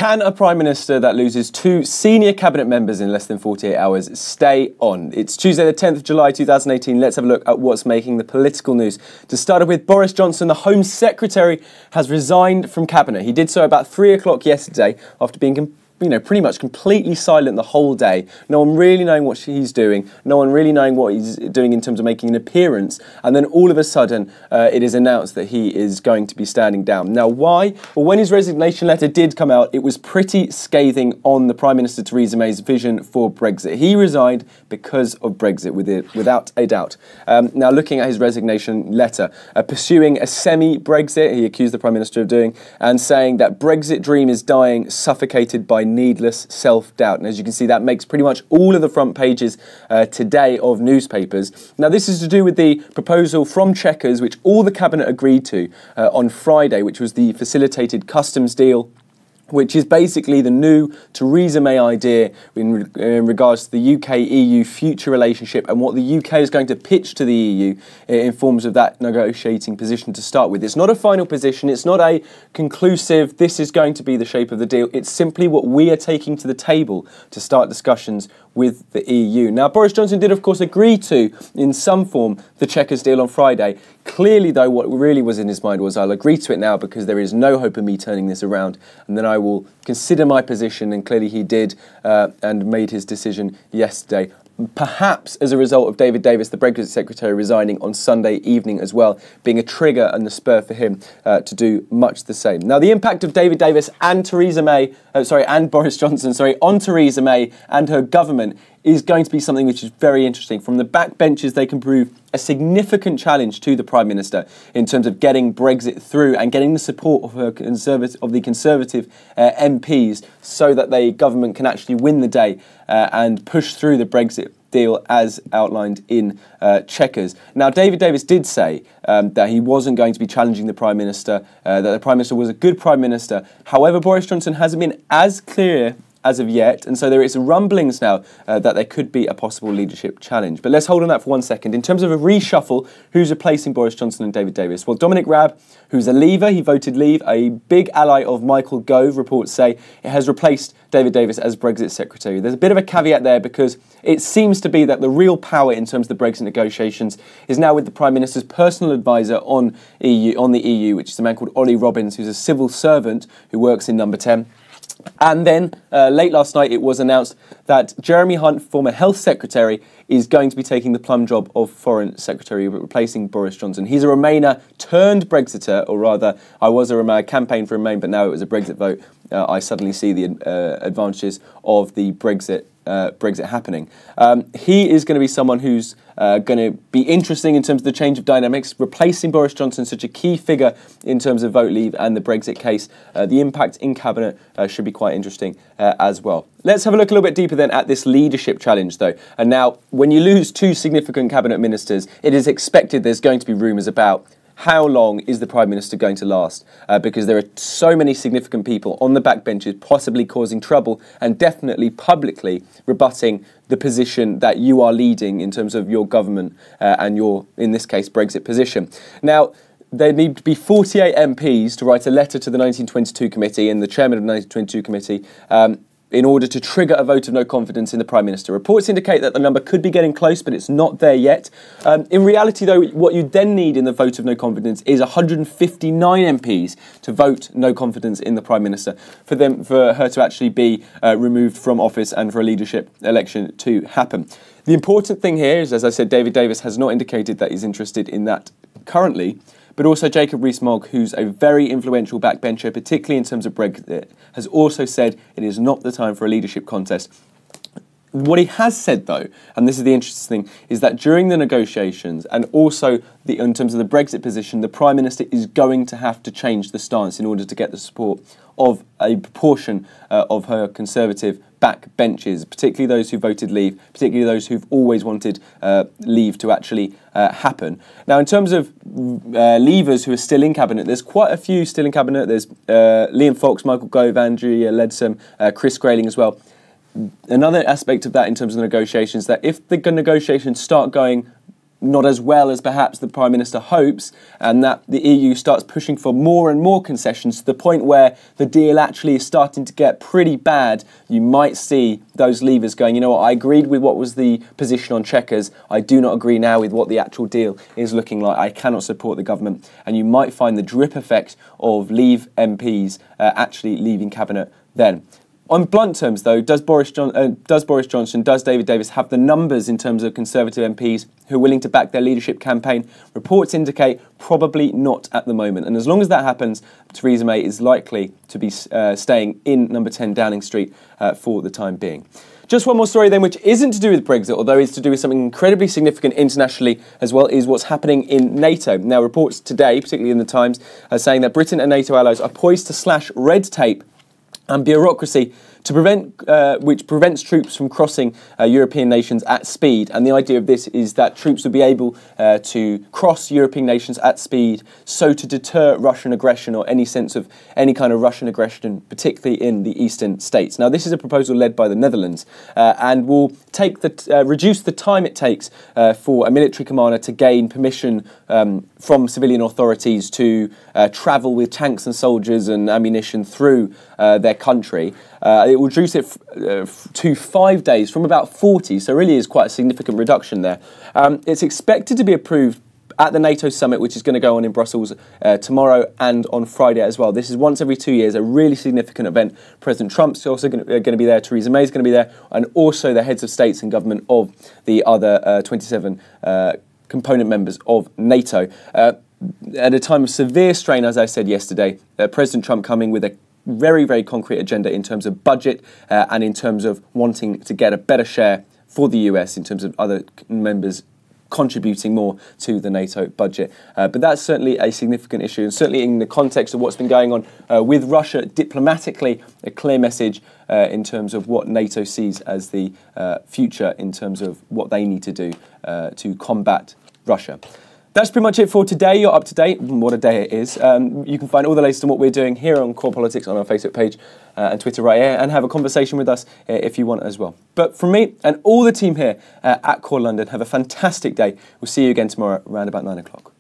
Can a Prime Minister that loses 2 senior cabinet members in less than 48 hours stay on? It's Tuesday the 10th of July 2018. Let's have a look at what's making the political news. To start with, Boris Johnson, the Home Secretary, has resigned from Cabinet. He did so about 3 o'clock yesterday after being pretty much completely silent the whole day. No one really knowing what he's doing, no one really knowing what he's doing in terms of making an appearance, and then all of a sudden it is announced that he is going to be standing down. Now why? Well, when his resignation letter did come out, it was pretty scathing on the Prime Minister Theresa May's vision for Brexit. He resigned because of Brexit, without a doubt. Now looking at his resignation letter, pursuing a semi-Brexit, he accused the Prime Minister of doing, and saying that Brexit dream is dying, suffocated by needless self-doubt. And as you can see, that makes pretty much all of the front pages today of newspapers. Now this is to do with the proposal from Chequers, which all the Cabinet agreed to on Friday, which was the facilitated customs deal, which is basically the new Theresa May idea in regards to the UK-EU future relationship and what the UK is going to pitch to the EU in forms of that negotiating position to start with. It's not a final position, it's not a conclusive, this is going to be the shape of the deal, it's simply what we are taking to the table to start discussions with the EU. Now, Boris Johnson did, of course, agree to, in some form, the Chequers deal on Friday. Clearly, though, what really was in his mind was, I'll agree to it now because there is no hope of me turning this around, and then I will consider my position, and clearly he did and made his decision yesterday. Perhaps as a result of David Davis, the Brexit Secretary, resigning on Sunday evening as well, being a trigger and the spur for him to do much the same. Now, the impact of David Davis and Boris Johnson, on Theresa May and her government is going to be something which is very interesting. From the backbenches, they can prove a significant challenge to the Prime Minister in terms of getting Brexit through and getting the support of the Conservative MPs so that the government can actually win the day and push through the Brexit deal as outlined in Chequers. Now, David Davis did say that he wasn't going to be challenging the Prime Minister, that the Prime Minister was a good Prime Minister. However, Boris Johnson hasn't been as clear as of yet, and so there is rumblings now that there could be a possible leadership challenge. But let's hold on that for 1 second. In terms of a reshuffle, who's replacing Boris Johnson and David Davis? Well, Dominic Raab, who's a Leaver, he voted Leave, a big ally of Michael Gove, reports say, it has replaced David Davis as Brexit Secretary. There's a bit of a caveat there because it seems to be that the real power in terms of the Brexit negotiations is now with the Prime Minister's personal advisor on the EU, which is a man called Ollie Robbins, who's a civil servant who works in Number 10. And then, late last night, it was announced that Jeremy Hunt, former Health Secretary, is going to be taking the plum job of Foreign Secretary, replacing Boris Johnson. He's a Remainer turned Brexiter, or rather, I was a Remainer, campaign for Remain, but now it was a Brexit vote. I suddenly see the advantages of the Brexit happening. He is going to be someone who's going to be interesting in terms of the change of dynamics, replacing Boris Johnson, such a key figure in terms of vote leave and the Brexit case. The impact in Cabinet should be quite interesting as well. Let's have a look a little bit deeper then at this leadership challenge, though. And now, when you lose 2 significant Cabinet ministers, it is expected there's going to be rumours about how long is the Prime Minister going to last? Because there are so many significant people on the backbenches possibly causing trouble and definitely publicly rebutting the position that you are leading in terms of your government and your, in this case, Brexit position. Now, there need to be 48 MPs to write a letter to the 1922 committee and the chairman of the 1922 committee in order to trigger a vote of no confidence in the Prime Minister. Reports indicate that the number could be getting close, but it's not there yet. In reality, though, what you then need in the vote of no confidence is 159 MPs to vote no confidence in the Prime Minister for her to actually be removed from office and for a leadership election to happen. The important thing here is, as I said, David Davis has not indicated that he's interested in that currently, but also Jacob Rees-Mogg, who's a very influential backbencher, particularly in terms of Brexit, has also said it is not the time for a leadership contest. What he has said, though, and this is the interesting thing, is that during the negotiations and also in terms of the Brexit position, the Prime Minister is going to have to change the stance in order to get the support of a proportion of her Conservative backbenches, particularly those who voted Leave, particularly those who've always wanted Leave to actually happen. Now, in terms of Leavers who are still in Cabinet, there's quite a few still in Cabinet. There's Liam Fox, Michael Gove, Andrea Leadsom, Chris Grayling as well. Another aspect of that in terms of the negotiations, that if the negotiations start going not as well as perhaps the Prime Minister hopes, and that the EU starts pushing for more and more concessions to the point where the deal actually is starting to get pretty bad, you might see those leavers going, you know what, I agreed with what was the position on Chequers, I do not agree now with what the actual deal is looking like, I cannot support the government, and you might find the drip effect of Leave MPs actually leaving Cabinet then. On blunt terms, though, does Boris Johnson, does David Davis have the numbers in terms of Conservative MPs who are willing to back their leadership campaign? Reports indicate probably not at the moment. And as long as that happens, Theresa May is likely to be staying in number 10 Downing Street for the time being. Just one more story then, which isn't to do with Brexit, although it's to do with something incredibly significant internationally as well, is what's happening in NATO. Now, reports today, particularly in the Times, are saying that Britain and NATO allies are poised to slash red tape and bureaucracy to which prevents troops from crossing European nations at speed. And the idea of this is that troops would be able to cross European nations at speed, so to deter Russian aggression or any sense of any kind of Russian aggression, particularly in the eastern states. Now, this is a proposal led by the Netherlands and will reduce the time it takes for a military commander to gain permission from civilian authorities to travel with tanks and soldiers and ammunition through their country. It will reduce it to 5 days from about 40, so really is quite a significant reduction there. It's expected to be approved at the NATO summit, which is going to go on in Brussels tomorrow and on Friday as well. This is once every 2 years, a really significant event. President Trump's also going to be there, Theresa May's going to be there, and also the heads of states and government of the other 27 component members of NATO. At a time of severe strain, as I said yesterday, President Trump coming with a very, very concrete agenda in terms of budget and in terms of wanting to get a better share for the US in terms of other members contributing more to the NATO budget. But that's certainly a significant issue, and certainly in the context of what's been going on with Russia diplomatically, a clear message in terms of what NATO sees as the future in terms of what they need to do to combat Russia. That's pretty much it for today. You're up to date. What a day it is. You can find all the latest on what we're doing here on Core Politics on our Facebook page and Twitter right here, and have a conversation with us if you want as well. But from me and all the team here at Core London, have a fantastic day. We'll see you again tomorrow around about 9 o'clock.